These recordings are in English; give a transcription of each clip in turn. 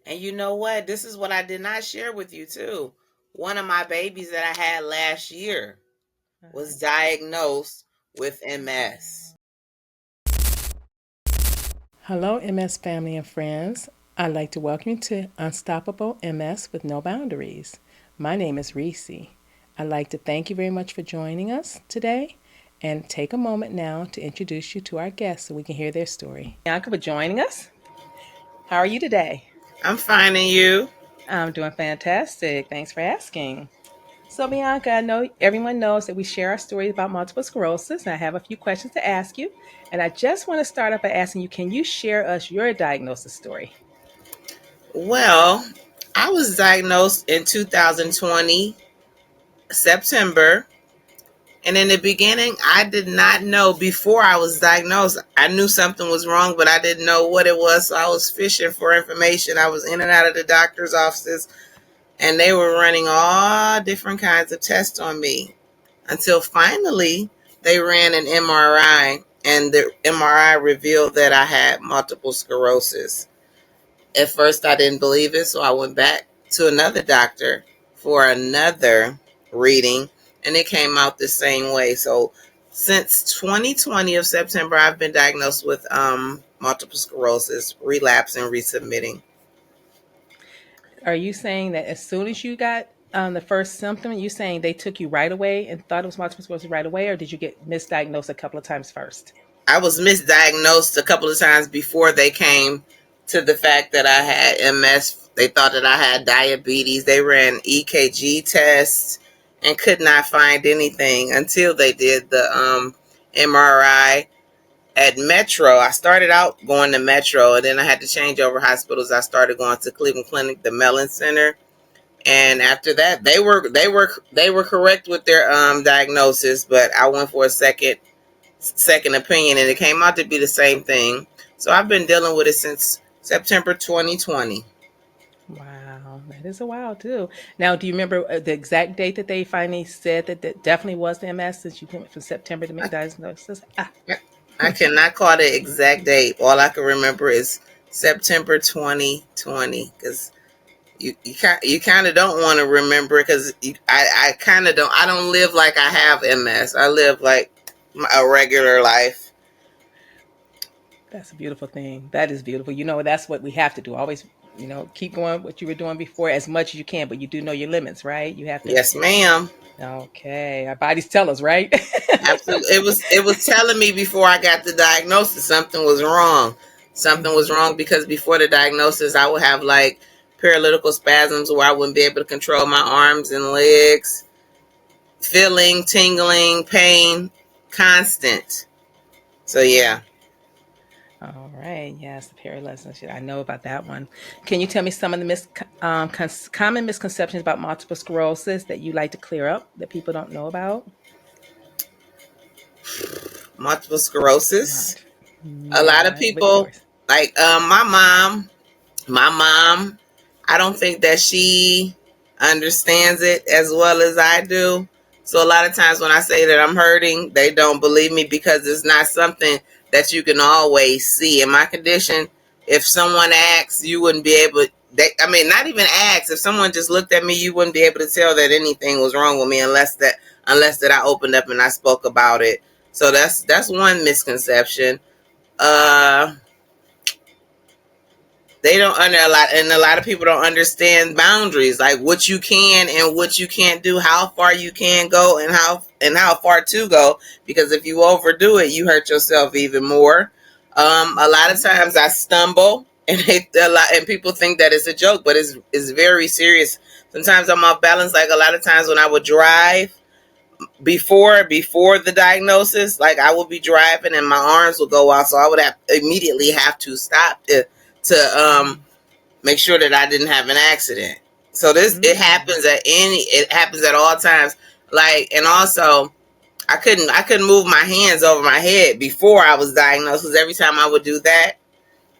And you know what? This is what I did not share with you, too. One of my babies that I had last year was diagnosed with MS. Hello, MS family and friends. I'd like to welcome you to Unstoppable MS with No Boundaries. My name is Reese. I'd like to thank you very much for joining us today and take a moment now to introduce you to our guests so we can hear their story. Bianca for joining us. How are you today? I'm finding you. I'm doing fantastic. Thanks for asking. So, Bianca, I know everyone knows that we share our stories about multiple sclerosis, and I have a few questions to ask you. And I just want to start off by asking you, can you share us your diagnosis story? Well, I was diagnosed in 2020, September. And in the beginning, I did not know before I was diagnosed. I knew something was wrong, but I didn't know what it was. So I was fishing for information. I was in and out of the doctor's offices, and they were running all different kinds of tests on me until finally they ran an MRI, and the MRI revealed that I had multiple sclerosis. At first, I didn't believe it, so I went back to another doctor for another reading, and it came out the same way. So, since 2020 of September, I've been diagnosed with multiple sclerosis, relapsing, resubmitting. Are you saying that as soon as you got the first symptom, you saying they took you right away and thought it was multiple sclerosis right away, or did you get misdiagnosed a couple of times first? I was misdiagnosed a couple of times before they came to the fact that I had MS. They thought that I had diabetes. They ran EKG tests and could not find anything until they did the MRI at Metro. I started out going to Metro, and then I had to change over hospitals. I started going to Cleveland Clinic, the Mellon Center, and after that, they were correct with their diagnosis. But I went for a second opinion, and it came out to be the same thing. So I've been dealing with it since September 2020. Wow, that is a while too. Now, do you remember the exact date that they finally said that that definitely was the MS since you went from September to I, diagnosis? Ah, I cannot call the exact date. All I can remember is September 2020, because you kind of don't want to remember, because I kind of don't. I don't live like I have MS. I live like a regular life. that's a beautiful thing. That is beautiful. You know, that's what we have to do. Always, keep going what you were doing before as much as you can, but you do know your limits, right? You have to. Yes, ma'am. Okay, our bodies tell us, right? Absolutely. It was telling me before I got the diagnosis something was wrong. Something was hmm wrong, because before the diagnosis I would have like paralytical spasms where I wouldn't be able to control my arms and legs, feeling, tingling, pain, constant. So yeah. All right. Yes, the paralysis. I know about that one. Can you tell me some of the common misconceptions about multiple sclerosis that you like to clear up that people don't know about? Multiple sclerosis. Not. A lot of Yeah, with people, yours. like my mom, I don't think that she understands it as well as I do. So a lot of times when I say that I'm hurting, they don't believe me, because it's not something that you can always see. In my condition, if someone asks, you wouldn't be able. I mean, not even ask. If someone just looked at me, you wouldn't be able to tell that anything was wrong with me, unless that I opened up and I spoke about it. So that's one misconception. Uh, they don't under a lot, and a lot of people don't understand boundaries, like what you can and what you can't do, how far you can go, and how far to go, because if you overdo it, you hurt yourself even more. A lot of hmm times I stumble, and and people think that it's a joke, but it's very serious. Sometimes I'm off balance. Like a lot of times when I would drive before the diagnosis, like I would be driving and my arms would go out, so I would immediately have to stop to make sure that I didn't have an accident. So Mm. it happens at all times. Like, and also I couldn't move my hands over my head before I was diagnosed, because every time I would do that,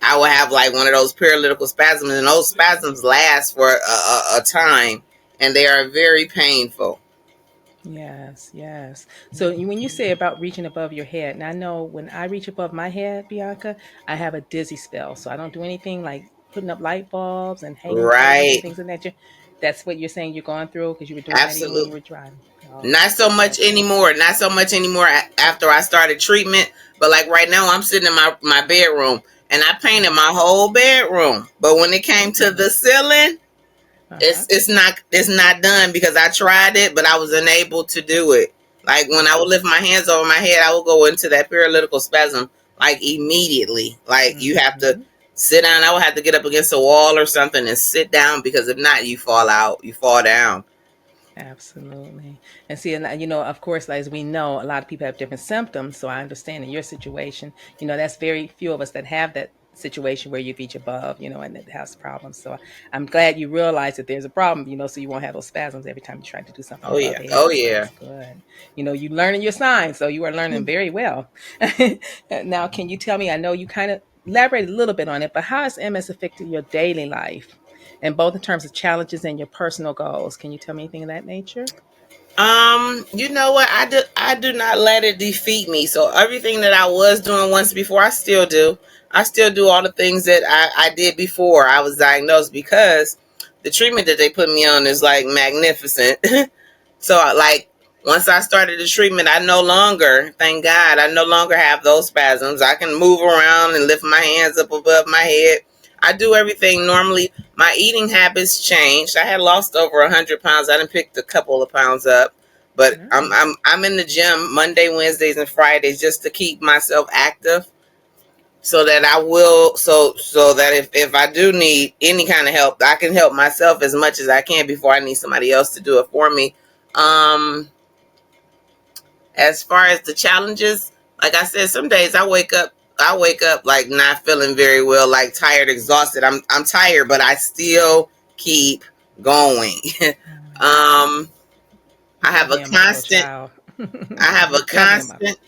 I would have like one of those paralytical spasms, and those spasms last for a time, and they are very painful. Yes, yes. So when you say about reaching above your head, and I know when I reach above my head, Bianca, I have a dizzy spell. So I don't do anything like putting up light bulbs and hanging curtains and Right. things of that nature. That's what you're saying you're going through because you were doing that even when you Absolutely. were driving. Not Okay, so much okay. anymore. Not so much anymore after I started treatment. But like right now, I'm sitting in my bedroom and I painted Uh-huh. my whole bedroom. But when it came to Ooh. the ceiling, Uh-huh. it's not done because I tried it, but I was unable to do it. Like when I would lift Wow. my hands over my head, I would go into that paralytical spasm like immediately. Like you have to Mm-hmm. sit down. I would have to get up against a wall or something and sit down because if not, you fall out. You fall down. Absolutely. And see, and you know, of course, as we know, a lot of people have different symptoms. So I understand in your situation, you know, that's very few of us that have that situation where you reach above, you know, and it has problems. So I'm glad you realize that there's a problem, you know, so you won't have those spasms every time you try to do something Oh above yeah. the Oh head. So yeah. that's good. You know, you learning your signs, so you are learning very well. Now, can you tell me? I know you kind of elaborated a little bit on it, but how has MS affected your daily life? And both in terms of challenges and your personal goals. Can you tell me anything of that nature? You know what? I do not let it defeat me. So everything that I was doing once before, I still do. I still do all the things that I did before I was diagnosed because the treatment that they put me on is like magnificent. So like once I started the treatment, I no longer, thank God, I no longer have those spasms. I can move around and lift my hands up above my head. I do everything normally. My eating habits changed. I had lost over 100 pounds. I done picked a couple of pounds up, but Nice. I'm in the gym Monday, Wednesdays, and Fridays just to keep myself active, so that I will so that if I do need any kind of help, I can help myself as much as I can before I need somebody else to do it for me. Um, as far as the challenges, like I said, some days I wake up like not feeling very well, like tired, exhausted. I'm tired, but I still keep going. Wow. um, You I have a definitely a model constant child. I have a Definitely a model. constant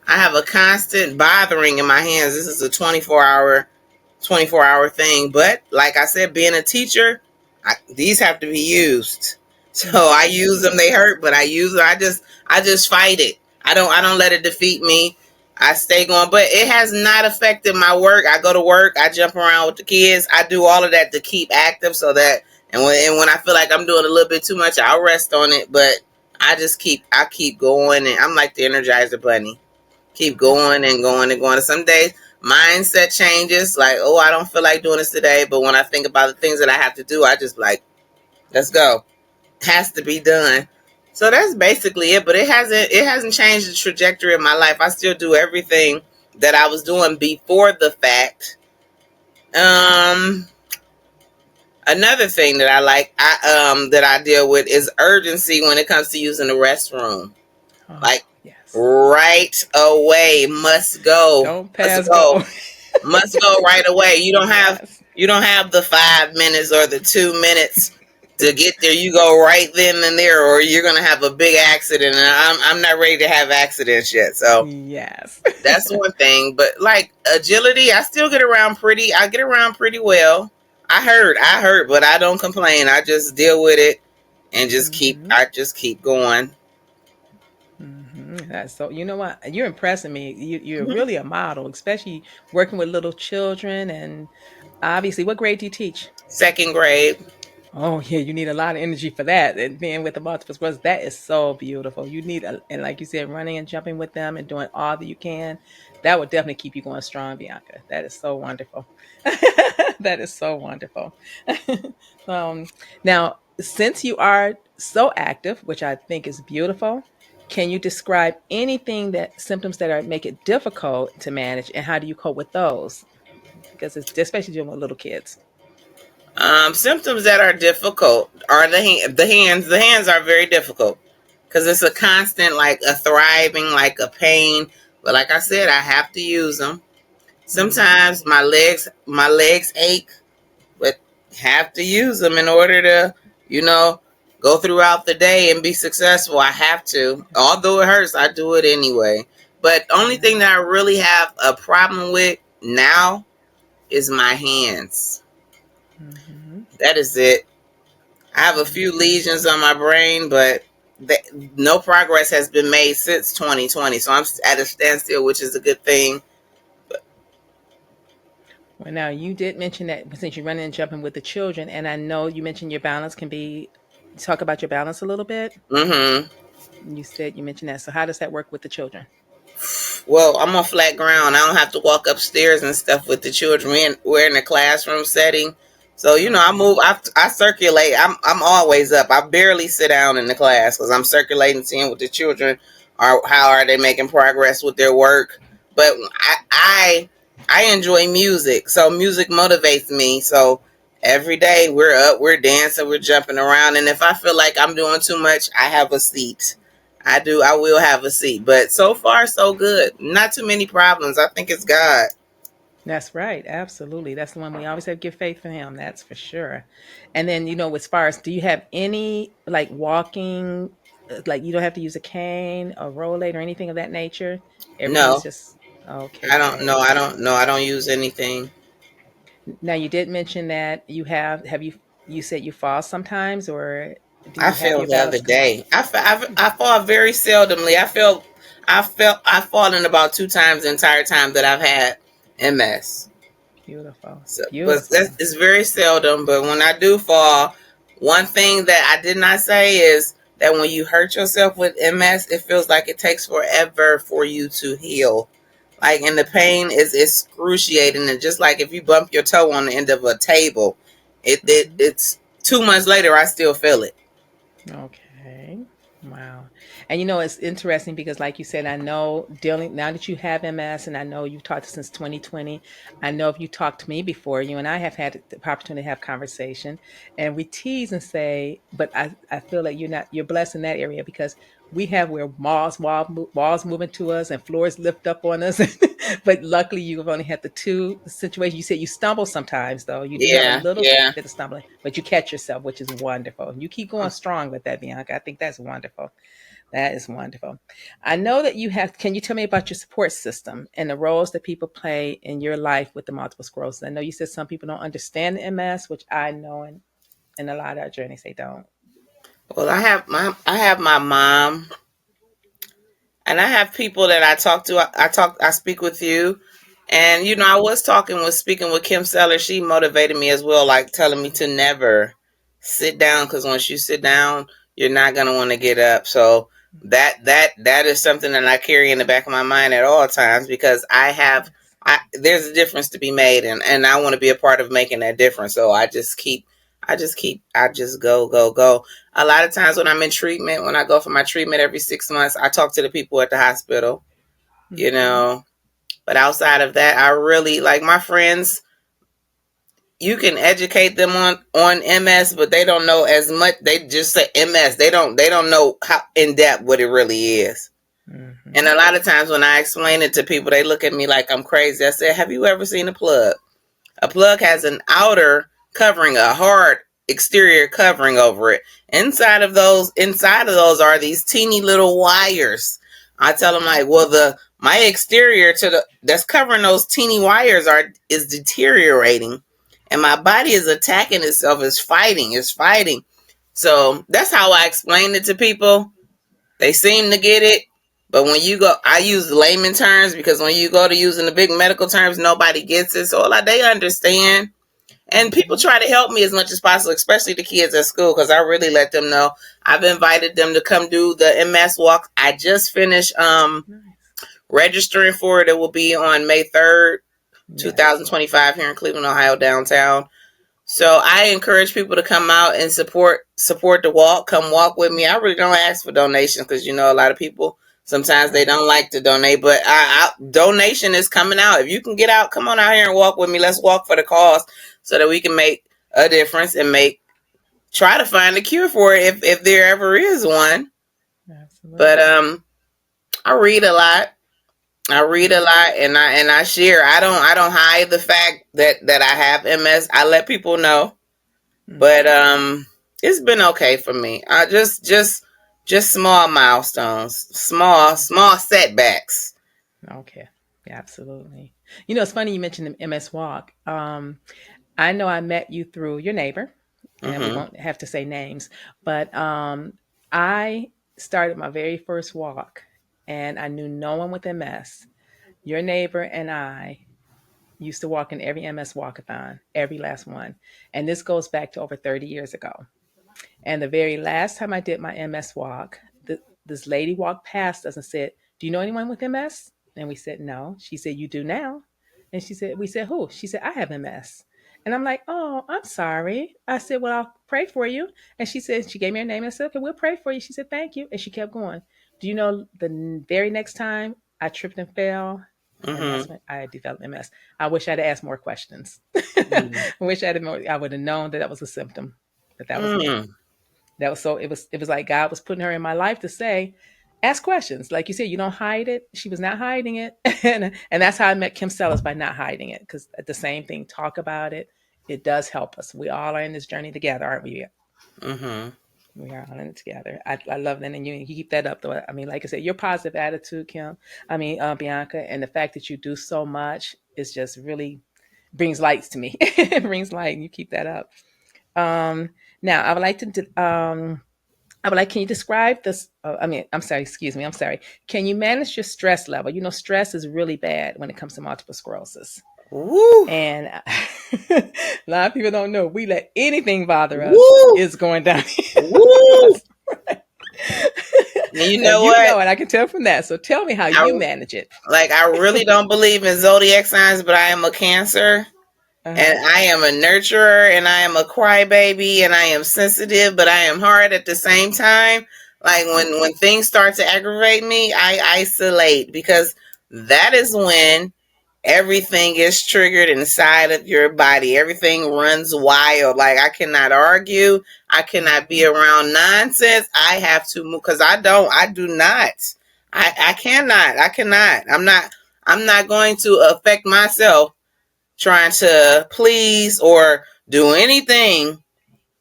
I have a constant bothering in my hands. This is a 24-hour thing. But like I said, being a teacher, these have to be used. So I use them. They hurt, but I use them. I just fight it. I don't let it defeat me. I stay going, but it has not affected my work. I go to work. I jump around with the kids. I do all of that to keep active, so that and when I feel like I'm doing a little bit too much, I'll rest on it. But I keep going, and I'm like the Energizer Bunny, keep That's going and wonderful. going and going. Some days mindset changes, like, oh, I don't feel like doing this today. But when I think about the things that I have to do, I just like, let's go. Has to be done. So that's basically it. But it hasn't changed the trajectory of my life. I still do everything that I was doing before the fact. Um Another thing that I deal with is urgency when it comes to using the restroom. Oh, Like yes. right away, Don't must pass go. go. Must go right away. Yes. You don't have the 5 minutes or the 2 minutes to get there. You go right then and there, or you're gonna have a big accident. And I'm not ready to have accidents yet. So Yes. that's one thing. But like agility, I still get around pretty. I get around pretty well. I hurt, but I don't complain. I just deal with it and just keep. Hmm. I just keep going. That's so. You know what? You're impressing me. You're really a model, especially working with little children. And obviously, what grade do you teach? Second grade. Oh yeah, you need a lot of energy for that. And being with the multiple sclerosis, that is so beautiful. And like you said, running and jumping with them and doing all that you can, that would definitely keep you going strong, Bianca. That is so wonderful. That is so wonderful. um, Now, since you are so active, which I think is beautiful, can you describe anything that symptoms that are make it difficult to manage, and how do you cope with those? Because it's especially dealing with little kids. Symptoms that are difficult are the hands. The hands are very difficult because it's a constant, like a thriving, like a pain. But like I said, I have to use them. Hmm. Sometimes my legs ache, but have to use them in order to, you know, go throughout the day and be successful. I have to. Although it hurts, I do it anyway. But the only thing that I really have a problem with now is my hands. Hmm. That is it. I have a few Okay. lesions on my brain, but no progress has been made since 2020. So I'm at a standstill, which is a good thing. Well, now you did mention that since you're running and jumping with the children, and I know you mentioned your balance can be. Talk about your balance a little bit. Mm-hmm. You said you mentioned that. So how does that work with the children? Well, I'm on flat ground. I don't have to walk upstairs and stuff with the children. We're in a classroom setting, so I Okay. move. I circulate. I'm always up. I barely sit down in the class because I'm circulating, seeing what the children are. How are they making progress with their work? But I enjoy music, so music motivates me. So every day we're up, we're dancing, we're jumping around, and if I feel like I'm doing too much, I have a seat. I do. I will have a seat. But so far, so good. Not too many problems. I think it's God. That's right. Absolutely. That's the one we always have to give faith for him. That's for sure. And then, as far as, do you have any like walking, like you don't have to use a cane or rollate or anything of that nature? Everything's No, just okay. I don't. No, Great. I don't. No, I don't use anything. Now you did mention that have you said you fall sometimes, or do I you have fell your the other balance come up? day. I fall very seldomly. I fallen about 2 times the entire time that I've had MS. Beautiful. So, but that's Beautiful. it's very seldom. But when I do fall, one thing that I did not say is that when you hurt yourself with MS, it feels like it takes forever for you to heal. Like, and the pain is excruciating. And just like if you bump your toe on the end of a table, Hmm. it's 2 months later I still feel it. Okay. Wow. And it's interesting because, like you said, I know dealing now that you have MS, and I know you've talked since 2020. I know if you talked to me before, you and I have had the opportunity to have conversation, and we tease and say, but I feel like you're blessed in that area because we have where walls moving to us and floors lift up on us. But luckily, you've only had the two situations. You said you stumble sometimes, though. You do have a Yeah, little yeah. bit of stumbling, but you catch yourself, which is wonderful. You keep going strong with that, Bianca. I think that's wonderful. That is wonderful. I know that you have. Can you tell me about your support system and the roles that people play in your life with the multiple sclerosis? I know you said some people don't understand the MS, which I know in a lot of our journeys they don't. Well, I have my mom, and I have people that I talk to. I speak with you, and I was speaking with Kim Seller. She motivated me as well, like telling me to never sit down because once you sit down, you're not gonna want to get up. So that is something that I carry in the back of my mind at all times because Yes. there's a difference to be made, and I want to be a part of making that difference. So I just go. A lot of times when I'm in treatment, when I go for my treatment every 6 months, I talk to the people at the hospital, you Mm-hmm. know. But outside of that, I really like my friends. You can educate them on MS, but they don't know as much. They just say MS. They don't know how in depth what it really is. And Mm-hmm. a lot of times when I explain it to people, they look at me like I'm crazy. I said, "Have you ever seen a plug?" A plug has an outer covering, a hard exterior covering over it. Inside of those are these teeny little wires. I tell them like, well, the my exterior to the that's covering those teeny wires is deteriorating, and my body is attacking itself. It's fighting. So that's how I explain it to people. They seem to get it. But when you go, I use layman terms because when you go to using the big medical terms, nobody gets it. So like they understand, and people Mm-hmm. try to help me as much as possible, especially the kids at school, because I really let them know. I've invited them to come do the MS walk. I just finished Nice. registering for it. It will be on May 3rd, Yes. 2025, here in Cleveland, Ohio, downtown. So I encourage people to come out and support the walk. Come walk with me. I really don't ask for donations because a lot of people sometimes they Right. don't like to donate, but donation is coming out. If you can get out, come on out here and walk with me. Let's walk for the cause so that we can make a difference and make try to find a cure for it if there ever is one. But Absolutely. I read a lot. I read a Mm-hmm. lot and I share. I don't hide the fact that I have MS. I let people know. But Mm-hmm. it's been okay for me. I just small milestones, small setbacks. Okay. Absolutely. It's funny you mentioned the MS Walk. I know I met you through your neighbor, and we Mhm. won't have to say names, but I started my very first walk, and I knew no one with MS. Your neighbor and I. Used to walk in every MS walkathon, every last one. And this goes back to over 30 years ago. And the very last time I did my MS walk, this lady walked past us and said, "Do you know anyone with MS?" And we said, "No." She said, "You do now." And we said, "Who?" She said, "I have MS." And I'm like, "Oh, I'm sorry." I said, "Well, I'll pray for you." And she said, she gave me her name and I said, "Okay, we'll pray for you." She said, "Thank you." And she kept going. Do you know the very next time I tripped and fell? And that's Mm-hmm. when I developed MS. I wish I'd asked more questions. I wish I would have known that that was a symptom, but that was it. Mm-hmm. That was so it was like God was putting her in my life to say, ask questions. Like you said, you don't hide it. She was not hiding it. And that's how I met Kim Sellers, by not hiding it. Because the same thing, talk about it. It does help us. We all are in this journey together, aren't we? Mm-hmm. We are all in it together. I love that. And you keep that up though. I mean, like I said, your positive attitude, Kim. I mean, Bianca, and the fact that you do so much is just really brings lights to me. It brings light, and you keep that up. Um, Now I would like to can you describe this? I mean, I'm sorry, excuse me, I'm sorry. Can you manage your stress level? You know, stress is really bad when it comes to multiple sclerosis. Woo! And a lot of people don't know we let anything bother us, Woo! it's going down. Woo! And you And know you what? know it. I can tell from that. So tell me how you I manage it. I really don't believe in zodiac signs, but I am a Cancer. Uh And huh. I am a nurturer and I am a crybaby and I am sensitive, but I am hard at the same time. Like when Okay. things start to aggravate me, I isolate because that is when everything is triggered inside of your body. Everything runs wild. Like I cannot argue. I cannot be Mm-hmm. around nonsense. I have to move because I do not. I cannot. I cannot. I'm not going to affect myself trying to please or do anything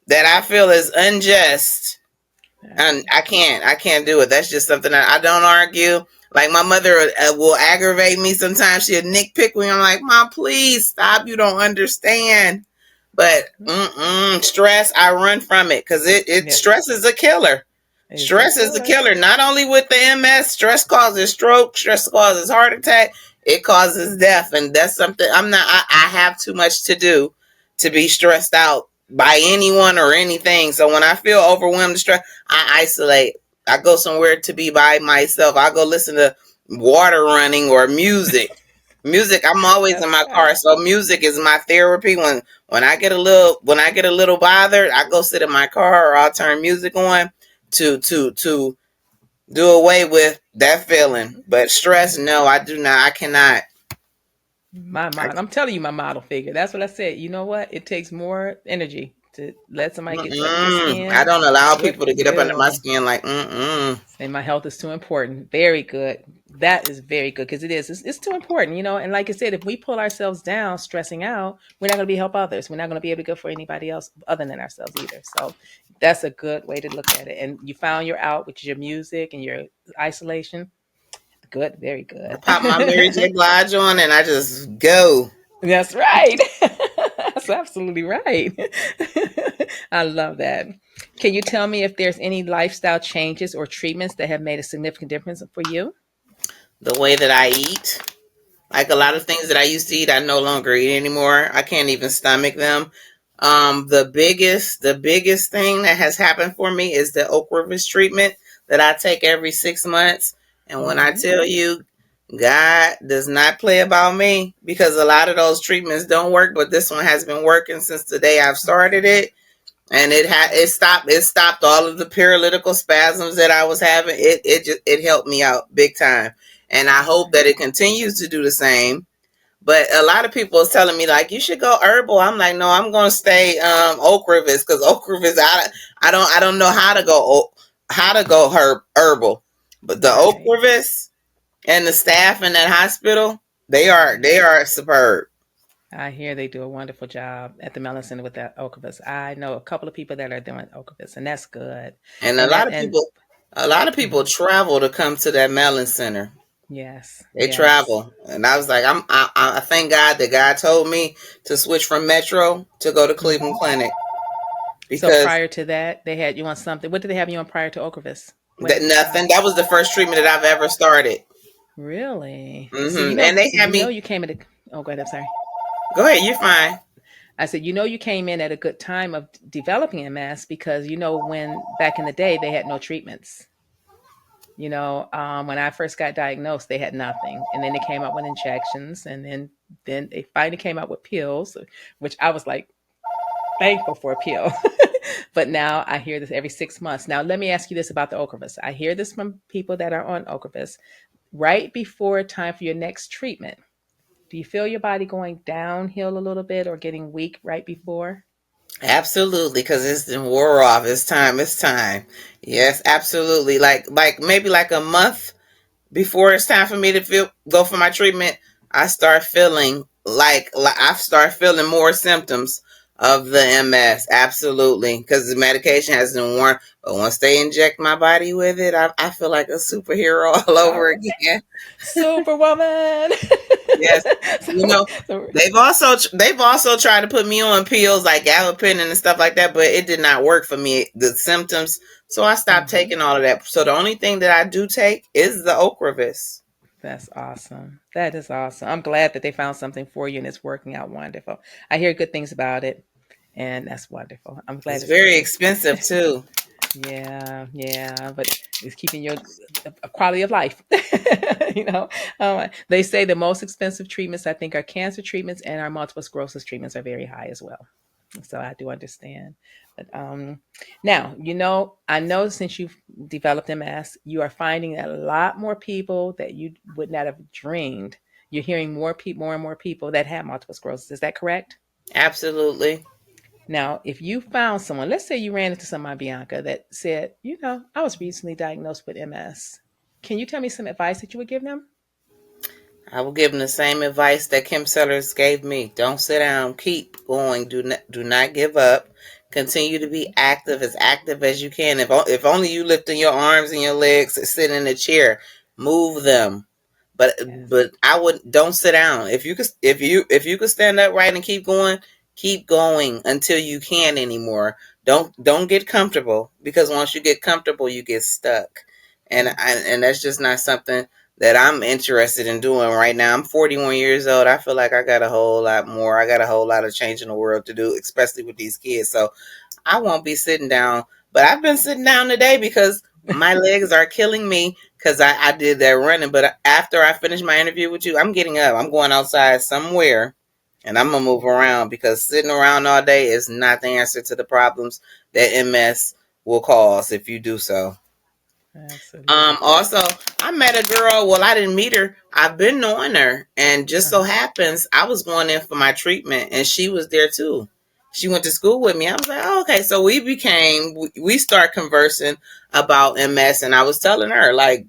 that I feel is unjust. And Right. I can't do it. That's just something that I don't argue. Like my mother will aggravate me sometimes. She'll nitpick me. I'm like, Mom, please stop. You don't understand. But stress, I run from it because it Yes, stress is a killer. it's a Stress is a killer. killer. Not only with the MS, stress causes stroke, stress causes heart attack, it causes death. And that's something I have too much to do to be stressed out by anyone or anything. So when I feel overwhelmed and stressed, I isolate. I go somewhere to be by myself. I go listen to water running or music. Music, I'm always in That's my car, right. so music is my therapy. When I get a little bothered, I go sit in my car or I'll turn music on to do away with that feeling. Mm-hmm. But stress, That's no, I good. do not. I cannot. My I, model. I'm telling you, my model figure. That's what I said. You know what? It takes more energy to let somebody get up in your I skin. don't allow It people to get up under my really. skin like mm. Say my health is too important. Very good. That is very good because it is. It's too important, you know. And like I said, if we pull ourselves down, stressing out, we're not going to be help others. We're not going to be able to go for anybody else other than ourselves either. So that's a good way to look at it. And you found your out, which is your music and your isolation. Good. Very I good. pop my Mary J. Blige on and I just go. That's right. That's absolutely right. I love that. Can you tell me if there's any lifestyle changes or treatments that have made a significant difference for you? The way that I eat, like a lot of things that I used to eat, I no longer eat anymore. I can't even stomach them. The biggest thing that has happened for me is the Ocrevus treatment that I take every 6 months. And when I Mm-hmm. tell you, God does not play about me because a lot of those treatments don't work, but this one has been working since the day I've started Okay. it. And it stopped all of the paralytical spasms that I was having. It helped me out big time. And I hope that Right. it continues to do the same. But a lot of people is telling me like you should go herbal. I'm like, no, I'm gonna stay Ocrevus because Ocrevus I don't know how to go herbal. But the Right. Ocrevus and the staff in that hospital, Mm-hmm. they are superb. I hear they do a wonderful job at the Mellon Center with that Ocrevus. I know a couple of people that are doing Ocrevus, and that's good. And And that and a lot of people mhm. travel to come to that Mellon Center. Yes, They yes. travel, and I was like, I thank God that God told me to switch from Metro to go to Cleveland Hmm. Clinic So because prior to that, they had you on something. What did they have you on prior to Ocrevus? that nothing. That was the first treatment that I've ever started. Really? So And they had you know me. you came at a. Oh, go ahead. I'm sorry. Go ahead, you're fine. I said, you came in at a good time of developing MS because, when back in the day they had no treatments. When I first got diagnosed, they had nothing, and then they came out with injections, and then they finally came out with pills, which I was like thankful for a pill. But now I hear this every 6 months. Now let me ask you this about the Ocrevus. I hear this from people that are on Ocrevus right before time for your next treatment. Do you feel your body going downhill a little bit or getting weak right before? Absolutely, because it's been wore off. It's time. It's time. Yes, absolutely. Like maybe like a month before it's time for me to go for my treatment, I start feeling like I start feeling more symptoms of the MS. Absolutely, because the medication hasn't worn. But once they inject my body with it, I feel like a superhero all All over right. again. Superwoman. Yes, you so, know so they've also tried to put me on pills like gabapentin and stuff like that, but it did not work for me. The symptoms, so I stopped mhm. taking all of that. So the only thing that I do take is the Ocrevus. That's awesome. That is awesome. I'm glad that they found something for you and it's working out wonderful. I hear good things about it, and that's wonderful. I'm glad It's it's very working. expensive too. Yeah, yeah, but it's keeping your a quality of life. you know, they say the most expensive treatments I think are cancer treatments and our multiple sclerosis treatments are very high as well. So I do understand. But now, I know since you've developed MS, you are finding that a lot more people that you would not have dreamed. You're hearing more people, more and more people that have multiple sclerosis. Is that correct? Absolutely. Now, if you found someone, let's say you ran into someone, Bianca, that said, I was recently diagnosed with MS. Can you tell me some advice that you would give them? I will give them the same advice that Kim Sellers gave me. Don't sit down. Keep going. Do not give up. Continue to be active as you can. If only you lifting your arms and your legs, sitting in a chair, move them. But Yes. but I would don't sit down. If you could stand up right and keep going until you can't anymore. Don't get comfortable because once you get comfortable, you get stuck. And that's just not something that I'm interested in doing right now. I'm 41 years old. I feel like I got a whole lot more. I got a whole lot of change in the world to do, especially with these kids. So I won't be sitting down. But I've been sitting down today because my legs are killing me because I did that running. But after I finish my interview with you, I'm getting up. I'm going outside somewhere and I'm going to move around because sitting around all day is not the answer to the problems that MS will cause if you do so. Absolutely. Also, I met a girl. Well, I didn't meet her. I've been knowing her, and just so Uh-huh. happens I was going in for my treatment, and she was there too. She went to school with me. I was like, oh, okay. So we start conversing about MS, and I was telling her like,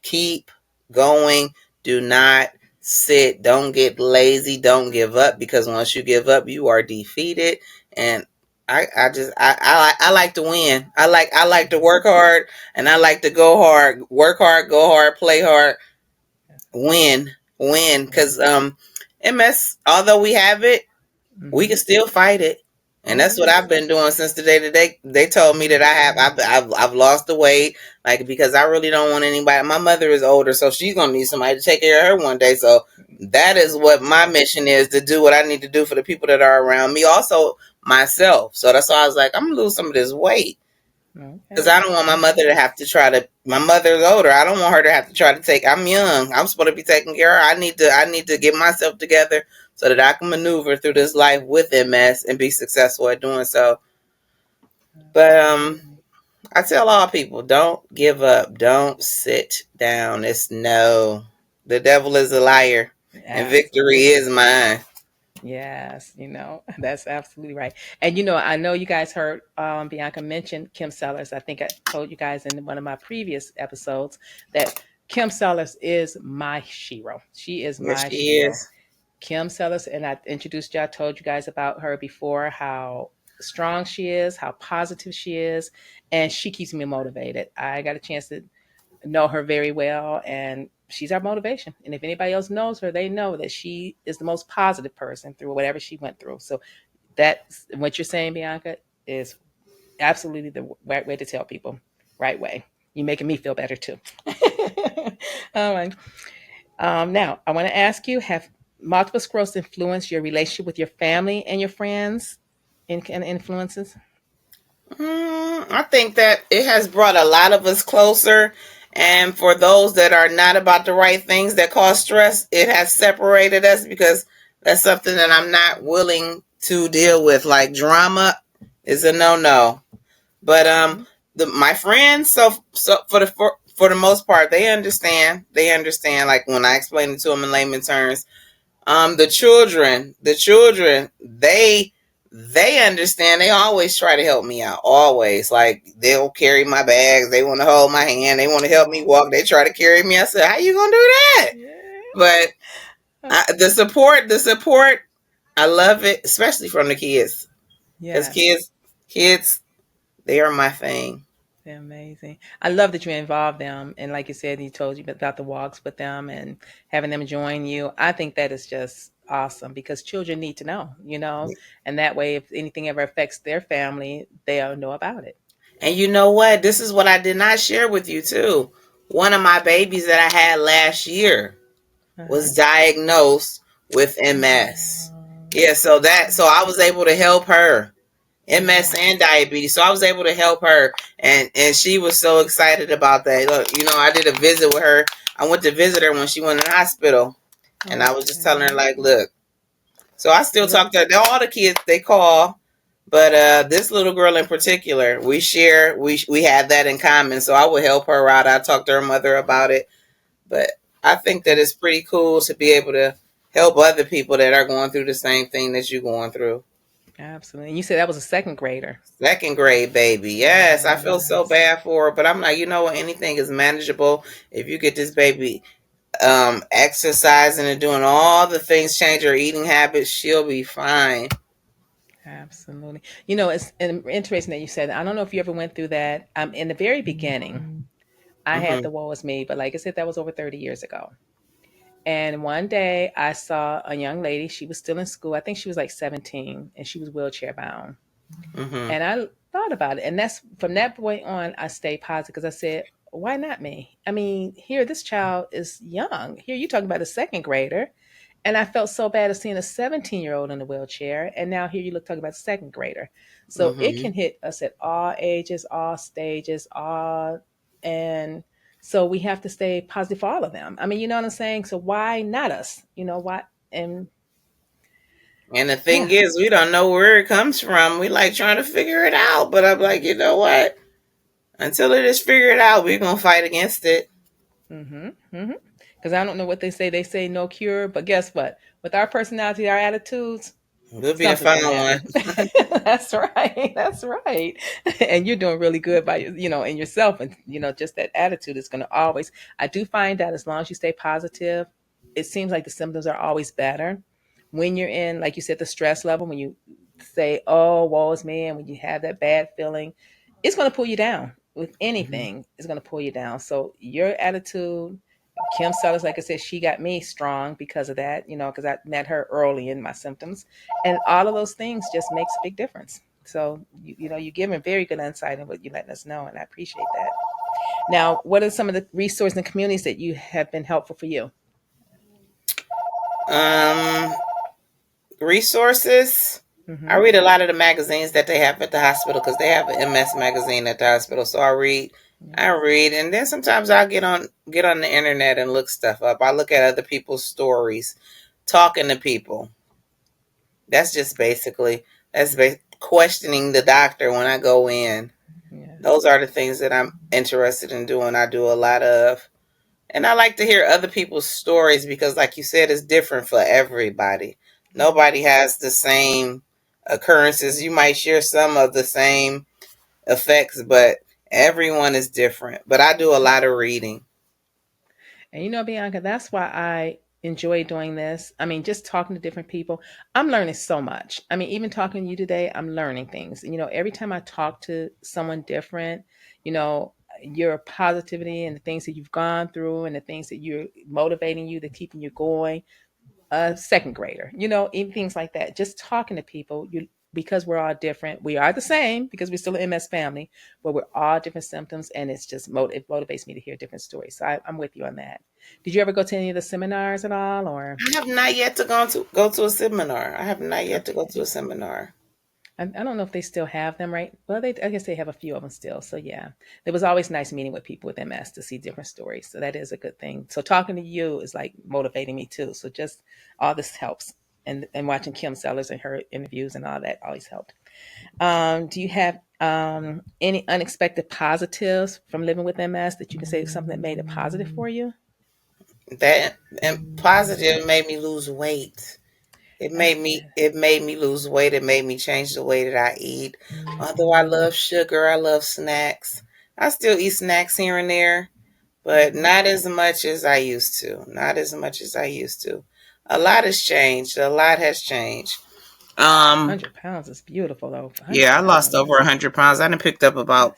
keep going. Do not sit. Don't get lazy. Don't give up because once you give up, you are defeated. And I like to win. I like to work hard and I like to go hard, work hard, go hard, play hard, win, win. Yeah. Because MS, although we have it, we can Mm-hmm. still fight it, and Oh, that's what I've yes. been doing since the day that they told me that I have I've lost the weight, like because I really don't want anybody. My mother is older, so she's gonna need somebody to take care of her one day. So that is what my mission is to do what I need to do for the people that are around me, also myself. So that's why I was like, I'm gonna lose some of this weight because Okay. I don't want my Okay. mother to have to try to. My mother's older. I don't want her to have to try to take. I'm young. I'm supposed to be taking care of her. I need to get myself together so that I can maneuver through this life with MS and be successful at doing so. But Absolutely. I tell all people, don't give up. Don't sit down. It's no. The devil is a liar, and victory Absolutely. is mine. Yes, that's absolutely right. And I know you guys heard Bianca mention Kim Sellers. I think I told you guys in one of my previous episodes that Kim Sellers is my shiro. She is Yes, my she shiro. is. Kim Sellers, and I introduced you, I told you guys about her before, how strong she is, how positive she is, and she keeps me motivated. I got a chance to know her very well, and she's our motivation. And if anybody else knows her, they know that she is the most positive person through whatever she went through. So that's what you're saying, Bianca, is absolutely the right way to tell people. Right way. You're making me feel better too. All right. Now I want to ask you: have multiple sclerosis influence your relationship with your family and your friends and influences? I think that it has brought a lot of us closer. And for those that are not about the right things that cause stress, it has separated us because that's something that I'm not willing to deal with. Like drama is a no no. But my friends, so for the most part, they understand. They understand. Like when I explain it to them in layman terms, the children, they understand. They always try to help me out. Always, like they'll carry my bags. They want to hold my hand. They want to help me Oh, walk. They try to carry me. I said, "How you gonna do that?" yeah. But the support, I love it, especially from the kids, because Yes. kids, they are my thing. They're amazing. I love that you involve them. And like you said, he told you about the walks with them and having them join you. I think that is just awesome because children need to know, and that way, if anything ever affects their family, they'll know about it. And you know what? This is what I did not share with you too. One of my babies that I had last year Uh-huh. was diagnosed with MS. Oh, Yeah, so I was able to help her. MS and yes. diabetes. So I was able to help her, and she was so excited about that. Look, I did a visit with her. I went to visit her when she went in the hospital, and I was just telling her Okay. like, look. So I still Look. talk to her. All the kids they call, but this little girl in particular, we had that in common. So I would help her out. I talked to her mother about it, but I think that it's pretty cool to be able to help other people that are going through the same thing that you're going through. Absolutely. And you said that was a second grader. Second grade baby. Yes, I feel so Yes. bad for her, but I'm like, you know what? Anything is manageable. If you get this baby exercising and doing all the things, change her eating habits, she'll be fine. Absolutely. It's interesting that you said that. I don't know if you ever went through that. In the very beginning, I had Hmm. the woe is me, but like I said, that was over 30 years ago. And one day I saw a young lady. She was still in school. I think she was like 17 and she was wheelchair bound. Hmm. And I thought about it. And that's from that point on, I stayed positive because I said, why not me? I mean, here, this child is young. Here, you talking about a second grader. And I felt so bad of seeing a 17-year-old in a wheelchair. And now here you look talking about a second grader. So it Hmm. can hit us at all ages, all stages, and so we have to stay positive for all of them. I mean, you know what I'm saying? So why not us? Why? And And the thing yeah. is, we don't know where it comes from. We like trying to figure it out, but I'm like, you know what? Until it is figured out, we're gonna fight against it. Mm-hmm. Mm-hmm. Because I don't know what they say. They say no cure, but guess what? With our personality, our attitudes, We'll be the something's going to final one. happen. That's right. That's right. And you're doing really good by in yourself, and just that attitude is going to always. I do find that as long as you stay positive, it seems like the symptoms are always better. When you're in, like you said, the stress level, when you say, "Oh, woe is me," and when you have that bad feeling, it's going to pull you down. With Hmm. anything, it's going to pull you down. So your attitude. Kim Sellers, like I said, she got me strong because of that, because I met her early in my symptoms, and all of those things just makes a big difference. So you're giving very good insight in what you're letting us know, and I appreciate that. Now, what are some of the resources and communities that you have been helpful for you? Um, Resources. I Mm-hmm. read a lot of the magazines that they have at the hospital because they have an MS magazine at the hospital. So I Yes. read, and then sometimes I'll get on the internet and look stuff up. I look at other people's stories, talking to people. That's just basically questioning the doctor when I go in. Yes. Those are the things that I'm interested in doing. I do a lot of, and I like to hear other people's stories because, like you said, it's different for everybody. Nobody Yes. has the same occurrences. You might share some of the same effects, but everyone is different. But I do a lot of reading. And Bianca, that's why I enjoy doing this. I mean, just talking to different people, I'm learning so much. I mean, even talking to you today, I'm learning things. Every time I talk to someone different, you know, your positivity and the things that you've gone through and the things that you're motivating you, that keeping you going, a second grader, even things like that. Just talking to people, because we're all different. We are the same because we're still an MS family, but we're all different symptoms, and it's just it motivates me to hear different stories. So I'm with you on that. Did you ever go to any of the seminars at all, or? I have not yet to go to a seminar. I have not yet to go to a seminar. I don't know if they still have them, right? Well, I guess they have a few of them still. So yeah, it was always nice meeting with people with MS to see different stories. So that is a good thing. So talking to you is like motivating me too. So just all this helps, and watching Kim Sellers and her interviews and all that always helped. Do you have any unexpected positives from living with MS that you can say something that made it positive for you? That and positive made me lose weight. That's good. It made me lose weight. It made me change the way that I eat. Although I love sugar, I love snacks. I still eat snacks here and there, but Mm-hmm. not as much as I used to. Not as much as I used to. A lot has changed. A lot has changed. Um, 100 pounds is beautiful though. 100 yeah, I lost pounds. over 100 pounds. I done picked up about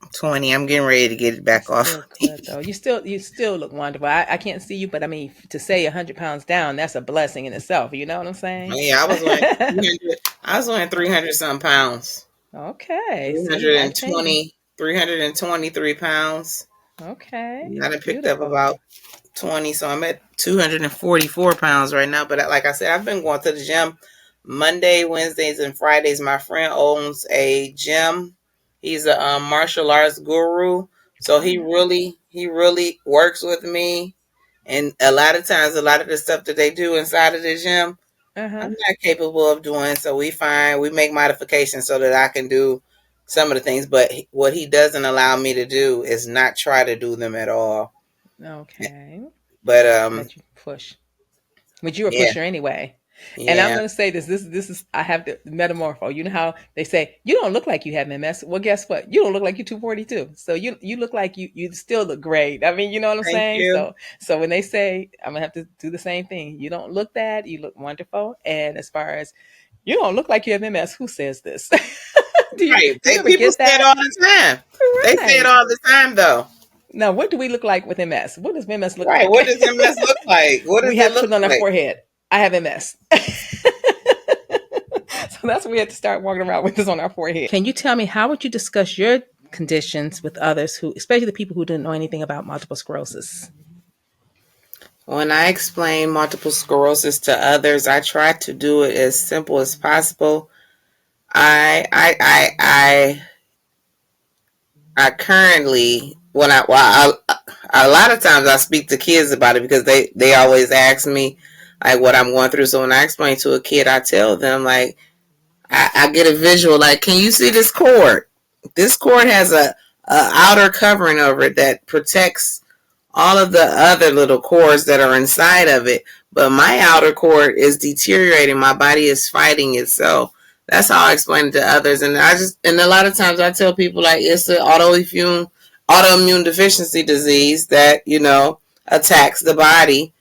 That's 20. I'm getting ready to get it That's back off. still good though. You still look wonderful. I can't see you, but I mean to say 100 pounds down, that's a blessing in itself. You know what I'm saying? Yeah, I was weighing 300 some pounds. Okay. See, life changing. 320, 323 pounds. Okay. I done picked up Beautiful. about 20, so I'm at 244 pounds right now. But like I said, I've been going to the gym Monday, Wednesdays, and Fridays. My friend owns a gym. He's a martial arts guru, so Oh, he really works with me. And a lot of times, a lot of the stuff that they do inside of the gym, I'm uh-huh. not capable of doing. So we make modifications so that I can do some of the things. But what he doesn't allow me to do is not try to do them at all. Okay. But Let you push. But you're a yeah, pusher anyway. And I'm yeah. going to say this. This is I have to metamorpho. You know how they say you don't look like you have MS. Well, guess what? You don't look like you're 242. So you look like you still look great. I mean, you know what I'm Thank saying. you. So when they say I'm gonna have to do the same thing. You don't look bad. You look wonderful. And as far as you don't look like you have MS, who says this? do you Right. do you ever People get say it that? all the time. They say it Right. all the time, though. Now, what do we look like with MS? What does MS look Right. like? What does MS look like? What We does it have to look put it on our like? forehead. I have MS. So that's what we have to start walking around with this on our forehead. Can you tell me how would you discuss your conditions with others who, especially the people who didn't know anything about multiple sclerosis? When I explain multiple sclerosis to others, I try to do it as simple as possible. I currently a lot of times I speak to kids about it because they always ask me like what I'm going through. So when I explain to a kid, I tell them like I get a visual like, can you see this cord? This cord has a outer covering over it that protects all of the other little cords that are inside of it. But my outer cord is deteriorating. My body is fighting itself. That's how I explain it to others. And a lot of times I tell people like it's an autoimmune deficiency disease that, attacks the body.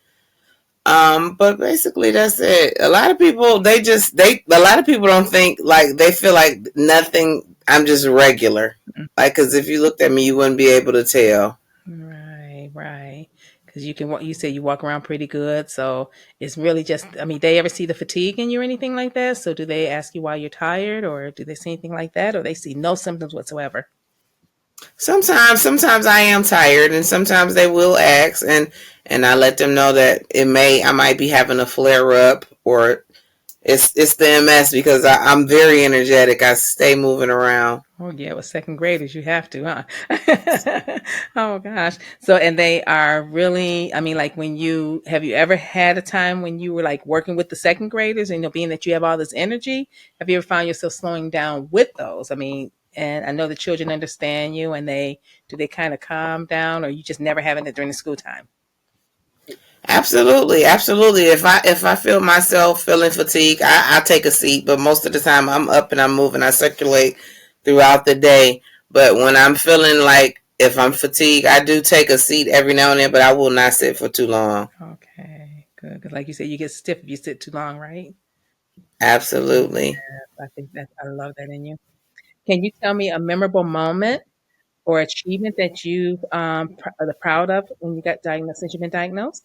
But basically that's it. A lot of people a lot of people don't think like they feel like nothing. I'm just regular. Like, cause if you looked at me, you wouldn't be able to tell. Right, right. Because you can walk. You say you walk around pretty good, so it's really just. I mean, they ever see the fatigue in you or anything like that? So do they ask you why you're tired, or do they say anything like that, or they see no symptoms whatsoever? Sometimes I am tired, and sometimes they will ask, and I let them know that I might be having a flare up, or it's the MS because I'm very energetic. I stay moving around. Oh yeah, with second graders, you have to, huh? Oh gosh. So, and they are really, I mean, like when have you ever had a time when you were like working with the second graders and being that you have all this energy, have you ever found yourself slowing down with those? I mean, and I know the children understand you and do they kind of calm down or you just never having it during the school time? Absolutely, absolutely. If I feel myself feeling fatigue, I take a seat. But most of the time, I'm up and I'm moving. I circulate throughout the day. But when I'm feeling like if I'm fatigued, I do take a seat every now and then. But I will not sit for too long. Okay, good. 'Cause like you said, you get stiff if you sit too long, right? Absolutely. I think I love that in you. Can you tell me a memorable moment or achievement that you are proud of when you got diagnosed since you've been diagnosed?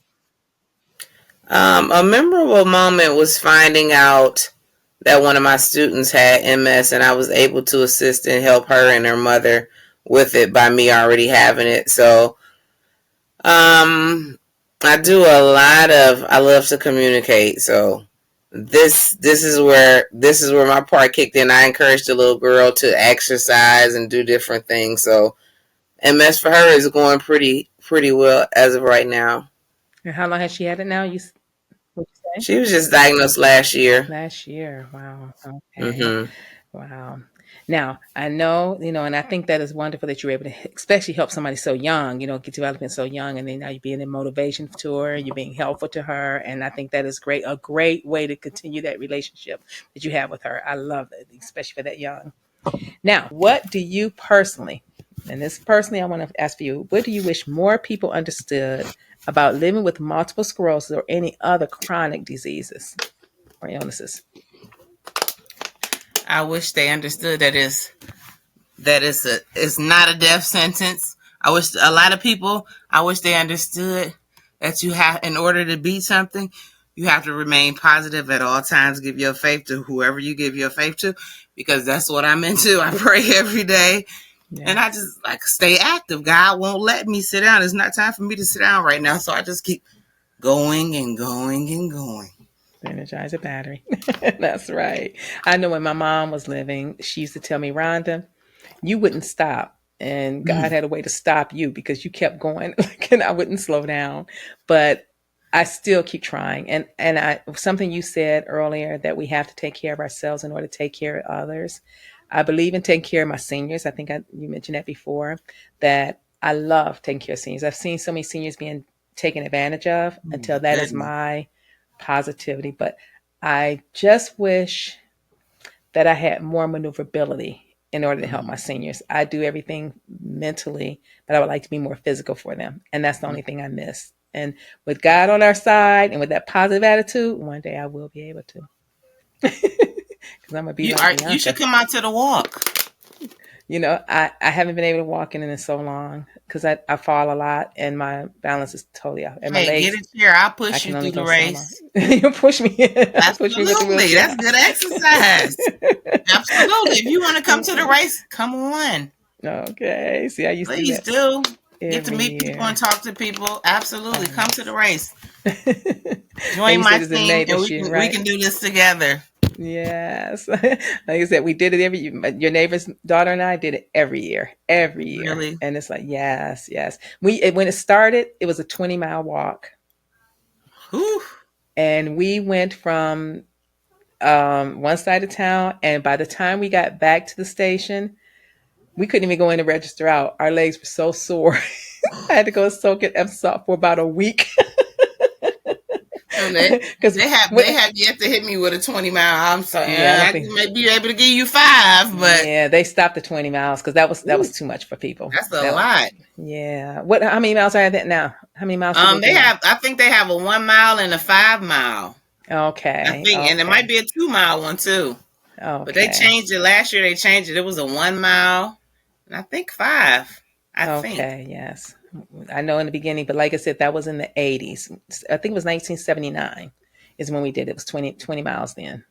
A memorable moment was finding out that one of my students had MS, and I was able to assist and help her and her mother with it by me already having it. So, um, I do a lot of. I love to communicate. So this is where my part kicked in. I encouraged the little girl to exercise and do different things. So MS for her is going pretty well as of right now. And how long has she had it now? What you say? She was just diagnosed last year. Last year. Wow. Okay. Mm-hmm. Wow. Now, I know, and I think that is wonderful that you're able to especially help somebody so young, get developing so young, and then now you're being a motivation to her, you're being helpful to her. And I think that is great, a great way to continue that relationship that you have with her. I love it, especially for that young. Now, what do you personally, and this personally, I want to ask for you, what do you wish more people understood about living with multiple sclerosis or any other chronic diseases or illnesses? I wish they understood it's not a death sentence. I wish a lot of people. I wish they understood that you have, in order to beat something, you have to remain positive at all times. Give your faith to whoever you give your faith to, because that's what I'm into. I pray every day, and I Yes. just like stay active. God won't let me sit down. It's not time for me to sit down right now, so I just keep going and going and going. The Energizer battery. That's right. I know when my mom was living, she used to tell me, Rhonda, you wouldn't stop. And God had a way to stop you because you kept going, and I wouldn't slow down. But I still keep trying. And something you said earlier that we have to take care of ourselves in order to take care of others. I believe in taking care of my seniors. I think you mentioned that before. That I love taking care of seniors. I've seen so many seniors being taken advantage of Oh until my that is goodness. my positivity. But I just wish that I had more maneuverability in order to help my seniors. I do everything mentally, but I would like to be more physical for them. And that's the only thing I miss. And with God on our side and with that positive attitude, one day I will be able to. Because I'm going to be like You should Bianca. come out to the walk. I haven't been able to walk in so long because I fall a lot and my balance is totally off. And my Hey, get legs, a chair. I'll I push can you only through the go so long. race. You push me, push me with the Absolutely. That's wheelchair. good exercise. Absolutely. If you want to come to the race, come on. Okay. See, I used to do Please that do. Get to every meet people and year. talk to people. Absolutely. Oh, Come to the yes. race. And Join you my said it's in team May and this we year, can we right? can do this together. Yes. Like I said, we did it every year. Your neighbor's daughter and I did it every year. Really. And it's like, yes, yes. When it started, it was a 20-mile walk. Whew. And we went from one side of town. And by the time we got back to the station, we couldn't even go in and register out. Our legs were so sore. I had to go soak it Epsom for about a week. So Because they have yet to hit me with a 20 mile. I'm sorry. yeah, I don't I think. may be able to give you five, but Yeah, they stopped at 20 miles because that was whew, too much for people. that's a That was lot. yeah. What? How many miles are that now? How many miles do they do They now? have. I think they have a 1 mile and a 5 mile. I Okay, think, and it might okay, be a 2 mile one too. But they okay, changed it last year. They changed it. It was a 1 mile, and I think five. I think. okay. Yes, I know in the beginning, but like I said, that was in the 80s. I think it was 1979 is when we did it. It was 20 miles then,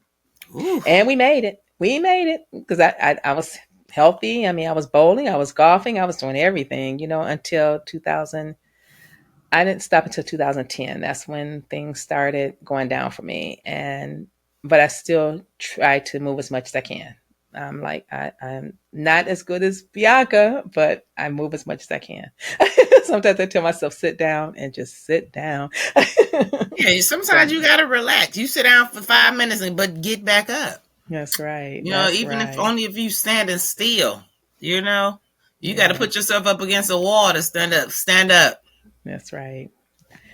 Ooh. and we made it. We made it because I was healthy. I mean, I was bowling, I was golfing, I was doing everything, until 2000. I didn't stop until 2010. That's when things started going down for me. But I still try to move as much as I can. I'm not as good as Bianca, but I move as much as I can. Sometimes I tell myself, sit down and just sit down. Yeah. So Sometimes you gotta relax. You sit down for 5 minutes, but get back up. that's right. That's Even if right. only if you standing still. You know, you got to Yeah, put yourself up against a wall to stand up. Stand up. that's right.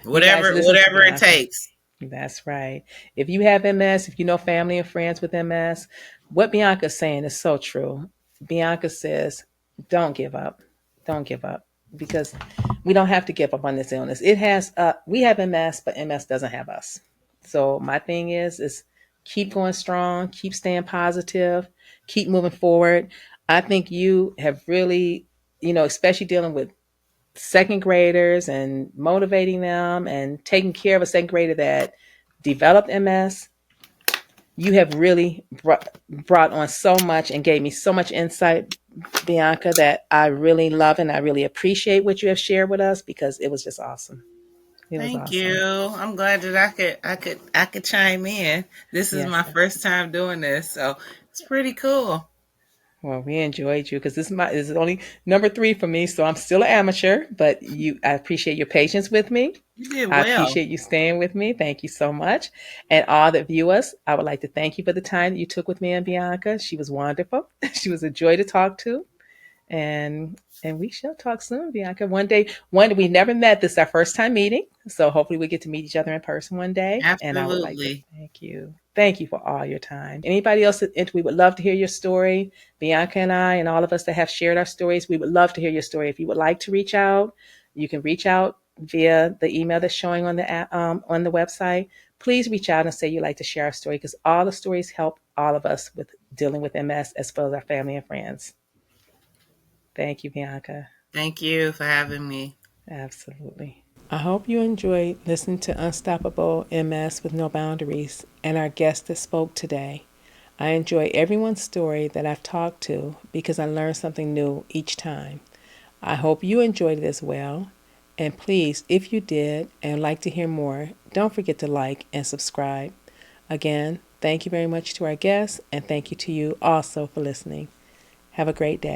You guys listen to Whatever it Bianca. takes. That's right. If you have MS, if you know family and friends with MS, what Bianca's saying is so true. Bianca says, don't give up. Don't give up because we don't have to give up on this illness. We have MS, but MS doesn't have us. So my thing is keep going strong, keep staying positive, keep moving forward. I think you have really, especially dealing with second graders and motivating them and taking care of a second grader that developed MS, You have really brought on so much and gave me so much insight, Bianca, that I really love and I really appreciate what you have shared with us because it was just awesome. It was Thank awesome. you. I'm glad that I could chime in. This is Yes. my first time doing this, so it's pretty cool. Well, we enjoyed you because this is only number 3 for me, so I'm still an amateur. But I appreciate your patience with me. You did I well. appreciate you staying with me. Thank you so much. And all that view us, I would like to thank you for the time that you took with me and Bianca. She was wonderful. She was a joy to talk to. And we shall talk soon, Bianca. One day we never met. This is our first time meeting, so hopefully we get to meet each other in person one day. And I would like to Absolutely. thank you. Thank you for all your time. Anybody else we would love to hear your story. Bianca and I, and all of us that have shared our stories, we would love to hear your story. If you would like to reach out, you can reach out via the email that's showing on the website. Please reach out and say you'd like to share our story because all the stories help all of us with dealing with MS as well as our family and friends. Thank you, Bianca. Thank you for having me. Absolutely. I hope you enjoyed listening to Unstoppable MS with No Boundaries and our guest that spoke today. I enjoy everyone's story that I've talked to because I learn something new each time. I hope you enjoyed it as well. And please, if you did and would like to hear more, don't forget to like and subscribe. Again, thank you very much to our guests and thank you to you also for listening. Have a great day.